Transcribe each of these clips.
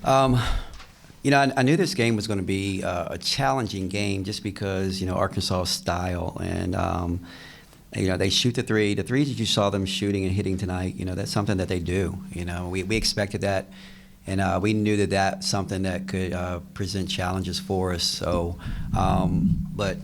Um, I knew this game was going to be a challenging game just because, Arkansas's style. And, they shoot the three. The threes that you saw them shooting and hitting tonight, that's something that they do. We expected that. And we knew that that's something that could present challenges for us. So, but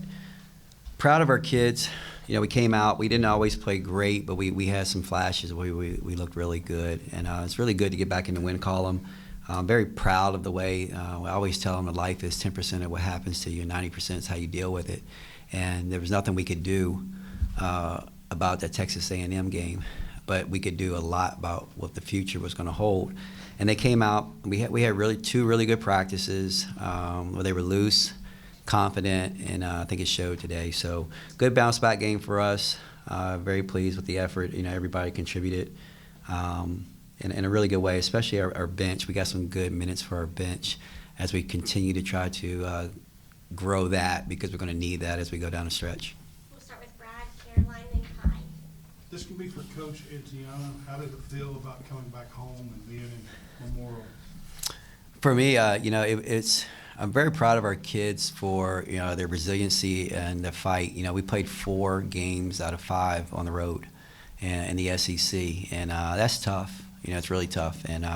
proud of our kids. We came out. We didn't always play great, but we had some flashes where we looked really good. And it's really good to get back in the win column. I'm very proud of the way I always tell them that life is 10% of what happens to you, 90% is how you deal with it. And there was nothing we could do about that Texas A&M game, but we could do a lot about what the future was going to hold. And they came out. We had really two really good practices where they were loose, confident, and I think it showed today. So good bounce back game for us. Very pleased with the effort. Everybody contributed. In a really good way, especially our bench. We got some good minutes for our bench as we continue to try to grow that because we're going to need that as we go down the stretch. We'll start with Brad, Caroline, then Kai. This can be for Coach Etiana. How did it feel about coming back home and being in Memorial? For me, I'm very proud of our kids for their resiliency and the fight. We played 4 games out of 5 on the road in the SEC, and that's tough. It's really tough. And,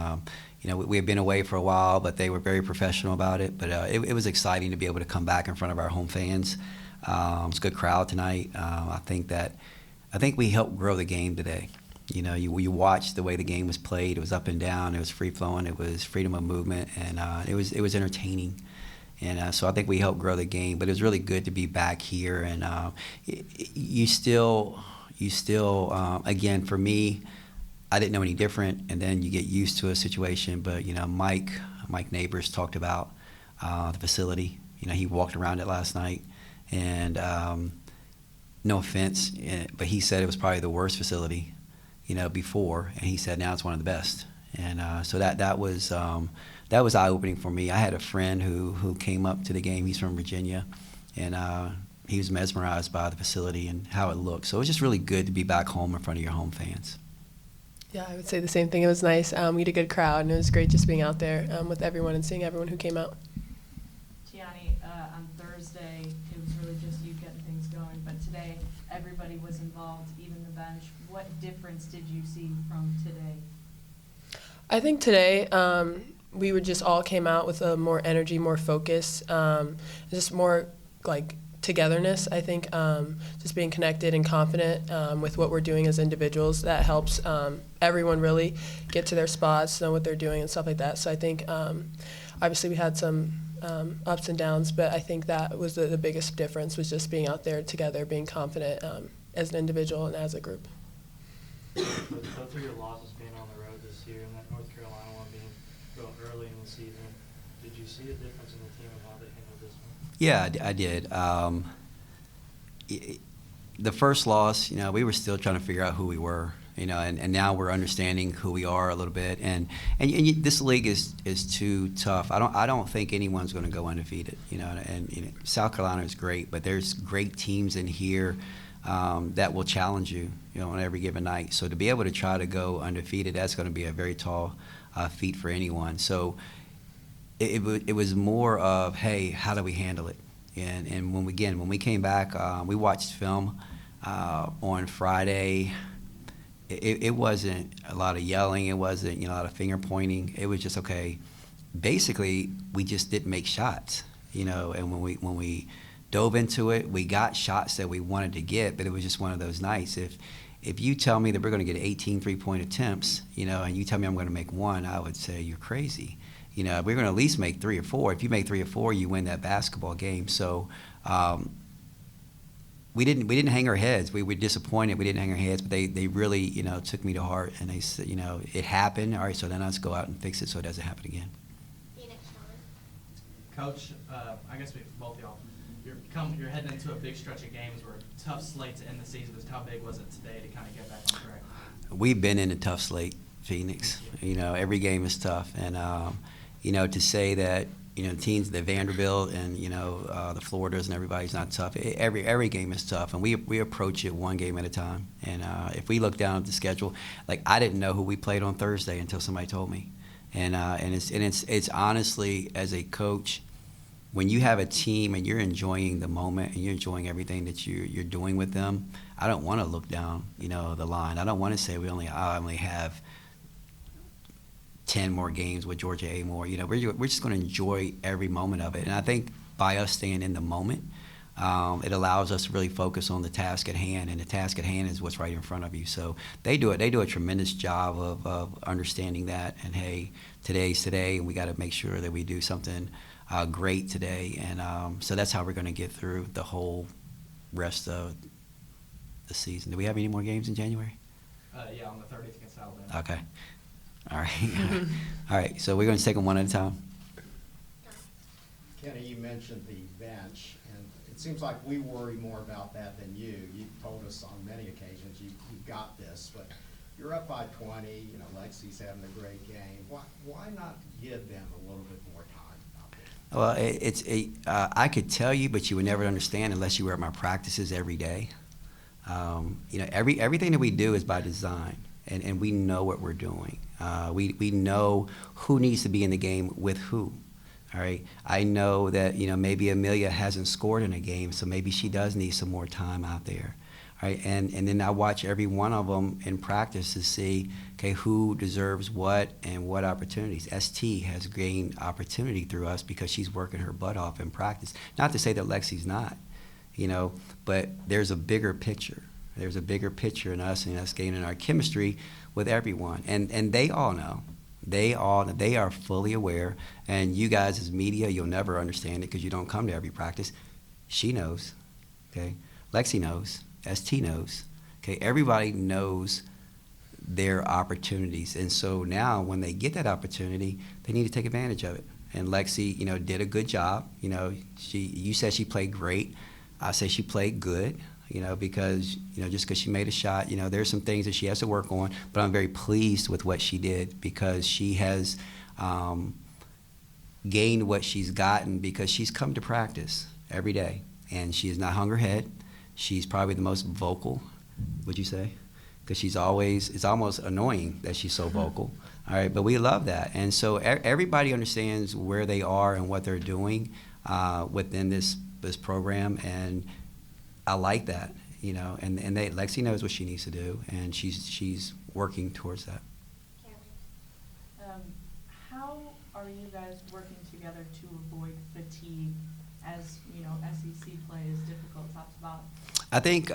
we had been away for a while, but they were very professional about it. But it was exciting to be able to come back in front of our home fans. It was a good crowd tonight. I think we helped grow the game today. You watched the way the game was played. It was up and down. It was free-flowing. It was freedom of movement. And it was entertaining. And so I think we helped grow the game. But it was really good to be back here. And you still, again, for me, I didn't know any different, and then you get used to a situation. But Mike Neighbors talked about the facility. He walked around it last night, and no offense, but he said it was probably the worst facility, before, and he said now it's one of the best. And so that was eye-opening for me. I had a friend who came up to the game. He's from Virginia, and he was mesmerized by the facility and how it looked. So it was just really good to be back home in front of your home fans. Yeah, I would say the same thing. It was nice. We had a good crowd, and it was great just being out there with everyone and seeing everyone who came out. Gianni, on Thursday, it was really just you getting things going, but today everybody was involved, even the bench. What difference did you see from today? I think today we would just all came out with a more energy, more focus, just more togetherness. I think just being connected and confident with what we're doing as individuals, that helps everyone really get to their spots, know what they're doing and stuff like that. So I think obviously we had some ups and downs, but I think that was the biggest difference, was just being out there together, being confident as an individual and as a group. Both of your losses being on the road this year and that North Carolina one being early in the season, did you see a difference in the team and how they handled this one? Yeah, I did. The first loss, we were still trying to figure out who we were, and now we're understanding who we are a little bit. And this league is too tough. I don't think anyone's going to go undefeated, And South Carolina is great, but there's great teams in here that will challenge you, on every given night. So to be able to try to go undefeated, that's going to be a very tall feat for anyone. So it was more of, hey, how do we handle it? And when we came back, we watched film on Friday. It wasn't a lot of yelling. It wasn't a lot of finger pointing. It was just, okay, basically we just didn't make shots, And when we dove into it, we got shots that we wanted to get, but it was just one of those nights. If you tell me that we're going to get 18 three-point attempts, and you tell me I'm going to make 1, I would say you're crazy. We're going to at least make 3 or 4. If you make 3 or 4, you win that basketball game. So we didn't hang our heads. We were disappointed. We didn't hang our heads, but they really took me to heart, and they said it happened. All right, so then let's go out and fix it so it doesn't happen again. Coach, I guess both of y'all, you're heading into a big stretch of games where tough slate to end the season. Just how big was it today to kind of get back on track? We've been in a tough slate, Phoenix. Every game is tough, and to say that teams, the Vanderbilt and the Floridas and everybody's not tough. Every game is tough, and we approach it one game at a time. And if we look down at the schedule, I didn't know who we played on Thursday until somebody told me. And it's honestly, as a coach, when you have a team and you're enjoying the moment and you're enjoying everything that you're doing with them, I don't want to look down, the line. I don't want to say I only have 10 more games with Georgia A more. We're just going to enjoy every moment of it. And I think by us staying in the moment, it allows us to really focus on the task at hand, and the task at hand is what's right in front of you. So they do a tremendous job of understanding that. And hey, today's today, and we got to make sure that we do something great today. And so that's how we're going to get through the whole rest of the season. Do we have any more games in January? Yeah, on the 30th against Alabama. Okay. All right. All right. So we're going to take them one at a time. Kenny, you mentioned the bench, and it seems like we worry more about that than you. You've told us on many occasions you've got this, but you're up by 20. Lexi's having a great game. Why not give them a little bit more time out there? Well, I could tell you, but you would never understand unless you were at my practices every day. Everything that we do is by design, and we know what we're doing. We know who needs to be in the game with who. All right. I know that maybe Amelia hasn't scored in a game, so maybe she does need some more time out there. All right. And then I watch every one of them in practice to see who deserves what and what opportunities. ST has gained opportunity through us because she's working her butt off in practice. Not to say that Lexi's not, but there's a bigger picture. There's a bigger picture in us and us gaining our chemistry with everyone, and they all know. They are fully aware, and you guys as media, you'll never understand it because you don't come to every practice. She knows, okay? Lexi knows, ST knows, okay? Everybody knows their opportunities, and so now when they get that opportunity, they need to take advantage of it. And Lexi, did a good job. You said she played great. I say she played good. Because, just because she made a shot, there's some things that she has to work on, but I'm very pleased with what she did because she has gained what she's gotten because she's come to practice every day, and she has not hung her head. She's probably the most vocal, would you say? Because it's almost annoying that she's so vocal, all right, but we love that. And so everybody understands where they are and what they're doing within this program, and I like that, and Lexi knows what she needs to do, and she's working towards that. How are you guys working together to avoid fatigue as, SEC play is difficult, top to bottom? I think,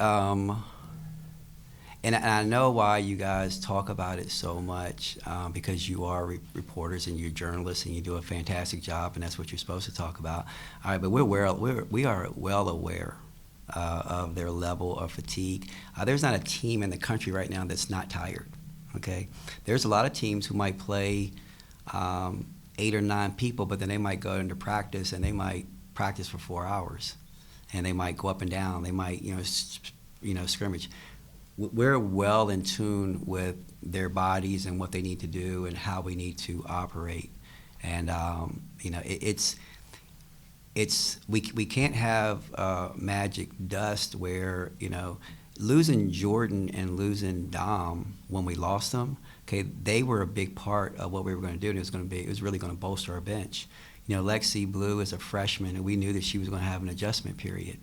and I know why you guys talk about it so much, because you are reporters and you're journalists and you do a fantastic job, and that's what you're supposed to talk about. All right, but we are well aware of their level of fatigue. There's not a team in the country right now that's not tired, okay? There's a lot of teams who might play 8 or 9 people, but then they might go into practice and they might practice for 4 hours, and they might go up and down. They might, scrimmage. We're well in tune with their bodies and what they need to do and how we need to operate. And, we can't have magic dust where, losing Jordan and losing Dom when we lost them, okay, they were a big part of what we were going to do, and it was really going to bolster our bench. Lexi Blue is a freshman, and we knew that she was going to have an adjustment period.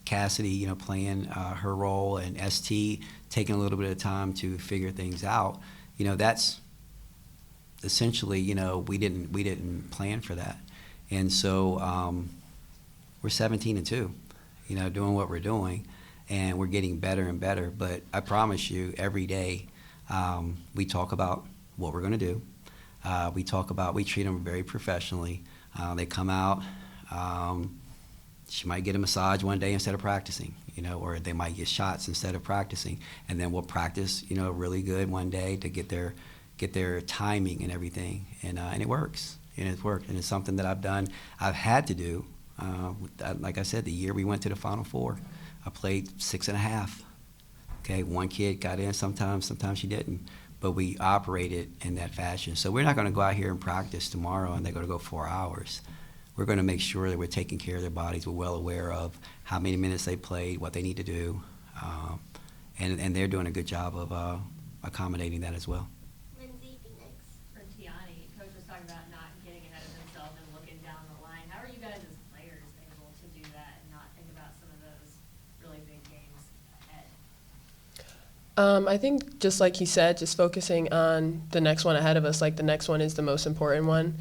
Cassidy, playing her role, and ST taking a little bit of time to figure things out. That's essentially, we didn't plan for that. And so we're 17-2, doing what we're doing, and we're getting better and better. But I promise you, every day we talk about what we're going to do. We treat them very professionally. They come out. She might get a massage one day instead of practicing, or they might get shots instead of practicing. And then we'll practice, really good one day to get their timing and everything. And it works. And it's worked, and it's something that I've had to do. Like I said, the year we went to the Final Four, I played 6.5. Okay, one kid got in sometimes she didn't, but we operated in that fashion. So we're not going to go out here and practice tomorrow and they're going to go 4 hours. We're going to make sure that we're taking care of their bodies. We're well aware of how many minutes they played, what they need to do, and they're doing a good job of accommodating that as well. Lindsay Phoenix. about not getting ahead of themselves and looking down the line. How are you guys as players able to do that and not think about some of those really big games ahead? I think just like he said, just focusing on the next one ahead of us, like the next one is the most important one.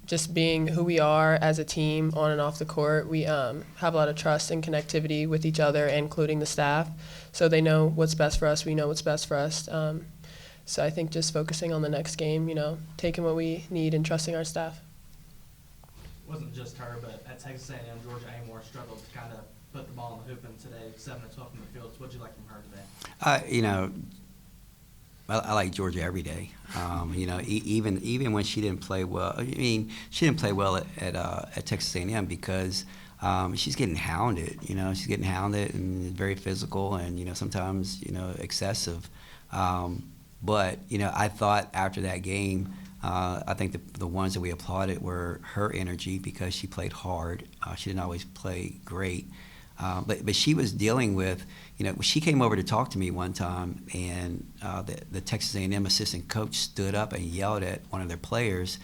Just being who we are as a team on and off the court. We have a lot of trust and connectivity with each other, including the staff. So they know what's best for us. We know what's best for us. So I think just focusing on the next game, taking what we need and trusting our staff. It wasn't just her, but at Texas A&M, Georgia Amore struggled to kind of put the ball in the hoop, and today 7 of 12 from the field. So what did you like from her today? I like Georgia every day. Even when she didn't play well. I mean, she didn't play well at Texas A&M because she's getting hounded. She's getting hounded and very physical and sometimes excessive. But I thought after that game, I think the ones that we applauded were her energy because she played hard. She didn't always play great. But she was dealing with, she came over to talk to me one time, and the Texas A&M assistant coach stood up and yelled at one of their players,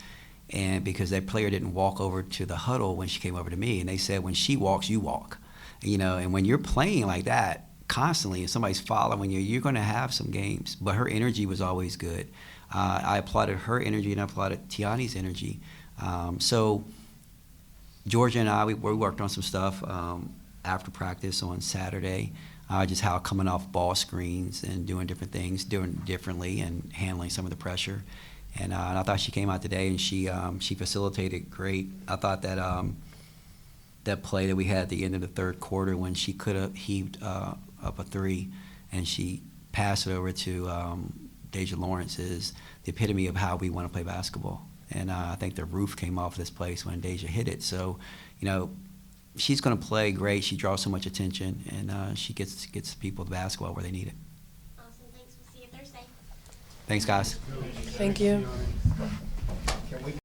and because that player didn't walk over to the huddle when she came over to me, and they said, when she walks, you walk. And when you're playing like that constantly and somebody's following you, you're going to have some games. But her energy was always good. I applauded her energy and I applauded Tiani's energy. So Georgia and I, we worked on some stuff after practice on Saturday, just how coming off ball screens and doing different things, doing differently and handling some of the pressure. And I thought she came out today and she facilitated great. I thought that that play that we had at the end of the third quarter when she could have heaved up a three and she passed it over to Deja Lawrence is the epitome of how we want to play basketball. And I think the roof came off this place when Deja hit it. So, she's going to play great. She draws so much attention, and she gets people the basketball where they need it. Awesome. Thanks. We'll see you Thursday. Thanks, guys. Thank you. Can we